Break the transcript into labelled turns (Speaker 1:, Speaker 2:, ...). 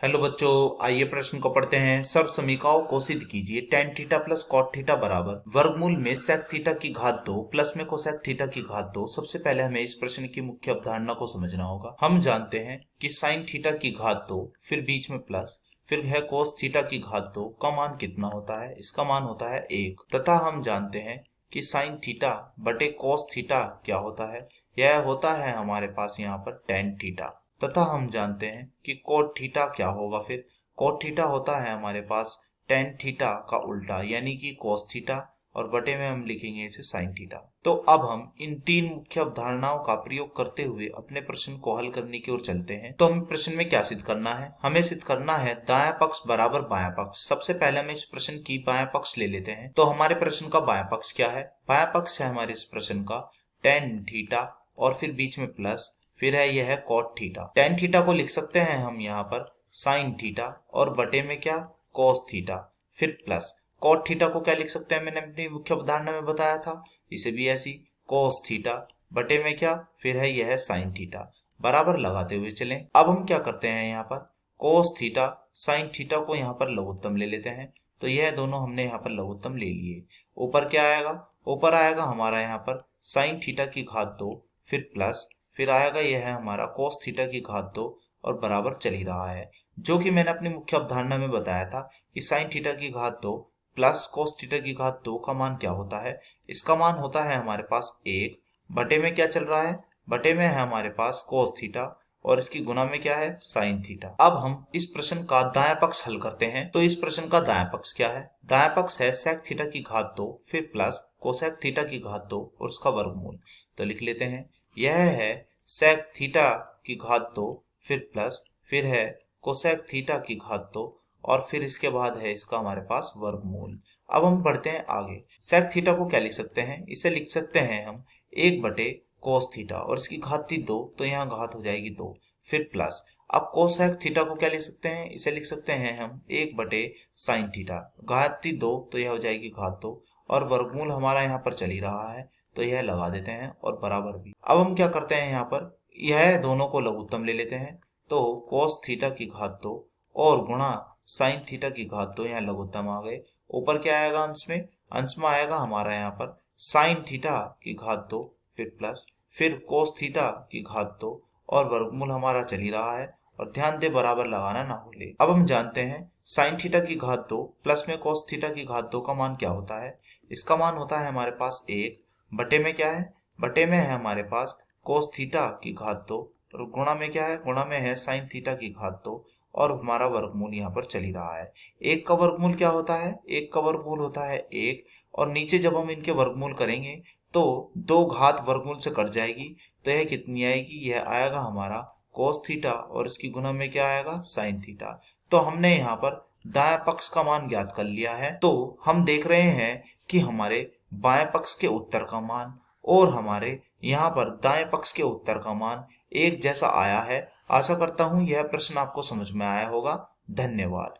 Speaker 1: Hello बच्चों, आइए प्रश्न को पढ़ते हैं। सर्व समीकरणों को सिद्ध कीजिए। tan theta plus cot theta बराबर वर्गमूल में sec थीटा की घात 2 प्लस में cosec थीटा की घात 2। सबसे पहले हमें इस प्रश्न की मुख्य अवधारणा को समझना होगा। हम जानते हैं कि sin थीटा की घात 2 फिर बीच में प्लस फिर है cos थीटा की घात 2 का मान कितना होता है? इसका मान होता है 1 तथा हम जानते हैं कि sin थीटा बटे cos थीटा क्या होता है? यह होता है हमारे पास यहाँ पर tan थीटा तथा हम जानते हैं कि कोट थीटा क्या होगा। फिर कोट थीटा होता है हमारे पास टेन थीटा का उल्टा यानी कि कोस थीटा और बटे में हम लिखेंगे इसे साइन थीटा। तो अब हम इन तीन मुख्य अवधारणाओं का प्रयोग करते हुए अपने प्रश्न को हल करने की ओर चलते हैं। तो हमें प्रश्न में क्या सिद्ध करना है? हमें सिद्ध करना है दायां पक्ष बराबर बायां पक्ष। सबसे पहले हम इस प्रश्न की बायां पक्ष ले लेते हैं। तो हमारे प्रश्न का बायां पक्ष क्या है? बायां पक्ष है हमारे इस प्रश्न का टेन थीटा और फिर बीच में प्लस फिर है यह है कॉट थीटा। टेन थीटा को लिख सकते हैं हम यहाँ पर साइन थीटा और बटे में क्या कोस थीटा फिर प्लस कॉट थीटा को क्या लिख सकते हैं? मैंने अपनी मुख्य अवधारणा में बताया था, इसे भी ऐसी कोस थीटा बटे में क्या फिर है यह साइन थीटा। बराबर लगाते हुए चलें। अब हम क्या करते हैं यहाँ पर कोस थीटा साइन थीटा को यहाँ पर लघुत्तम ले लेते हैं। तो यह दोनों हमने यहाँ पर लघुत्तम ले लिए। ऊपर क्या आएगा? ऊपर आएगा हमारा यहाँ पर साइन थीटा की घात 2 फिर प्लस फिर आएगा यह है हमारा कोस थीटा की घात 2 और बराबर चल ही रहा है, जो कि मैंने अपनी मुख्य अवधारणा में बताया था कि साइन थीटा की घात 2 प्लस कोस थीटा की घात 2 का मान क्या होता है? इसका मान होता है हमारे पास 1 बटे में क्या चल रहा है? बटे में है हमारे पास कोस थीटा और इसकी गुना में क्या है साइन थीटा। अब हम इस प्रश्न का दायां पक्ष हल करते हैं। तो इस प्रश्न का दायां पक्ष क्या है? दायां पक्ष है सेक थीटा की घात 2 फिर प्लस कोसेक थीटा की घात 2 और उसका वर्गमूल। तो लिख लेते हैं, यह है सेक थीटा की घात 2 फिर प्लस फिर है कोसेक थीटा की घात 2 और फिर इसके बाद है इसका हमारे पास वर्गमूल। अब हम बढ़ते हैं आगे। सेक थीटा को क्या लिख सकते हैं? इसे लिख सकते हैं हम 1 बटे कोस थीटा और इसकी घात थी 2 तो यहाँ घात हो जाएगी 2 फिर प्लस। अब कोसेक थीटा को क्या लिख सकते हैं? इसे लिख सकते हैं हम 1 बटे साइन थीटा, घात थी 2 तो यह हो जाएगी घात 2 और वर्गमूल हमारा यहाँ पर चल ही रहा है तो यह लगा देते हैं और बराबर भी। अब हम क्या करते हैं यहाँ पर यह दोनों को लघुत्तम ले लेते हैं। तो कोस थीटा की घात 2 और गुणा साइन थीटा की घात 2 यहाँ लघुत्तम आ गए। ऊपर क्या आएगा अंश में? अंश में आएगा हमारा यहाँ पर साइन थीटा की घात 2 फिर प्लस फिर कोस थीटा की घात 2 और वर्गमूल हमारा चल ही रहा है। और ध्यान दे बराबर लगाना ना भूले। अब हम जानते हैं साइन थीटा की घात 2 प्लस में कोस थीटा की घात 2 का मान क्या होता है? इसका मान होता है हमारे पास 1 बटे में क्या है? बटे में है हमारे पास कोस थीटा की घात 2 और गुणा में क्या है? गुणा में है साइन थीटा की घात 2 और हमारा वर्गमूल यहाँ पर चल ही रहा है। 1 का वर्गमूल क्या होता है? 1 का वर्गमूल होता है 1 और नीचे जब हम इनके वर्गमूल करेंगे तो 2 घात वर्गमूल से कट जाएगी तो यह कितनी आएगी? यह आएगा हमारा कोस थीटा और इसकी गुना में क्या आएगा? Sine theta. तो हमने यहाँ पर दायां पक्ष का मान ज्ञात कर लिया है। तो हम देख रहे हैं कि हमारे बाएं पक्ष के उत्तर का मान और हमारे यहाँ पर दाएं पक्ष के उत्तर का मान एक जैसा आया है। आशा करता हूँ यह प्रश्न आपको समझ में आया होगा। धन्यवाद।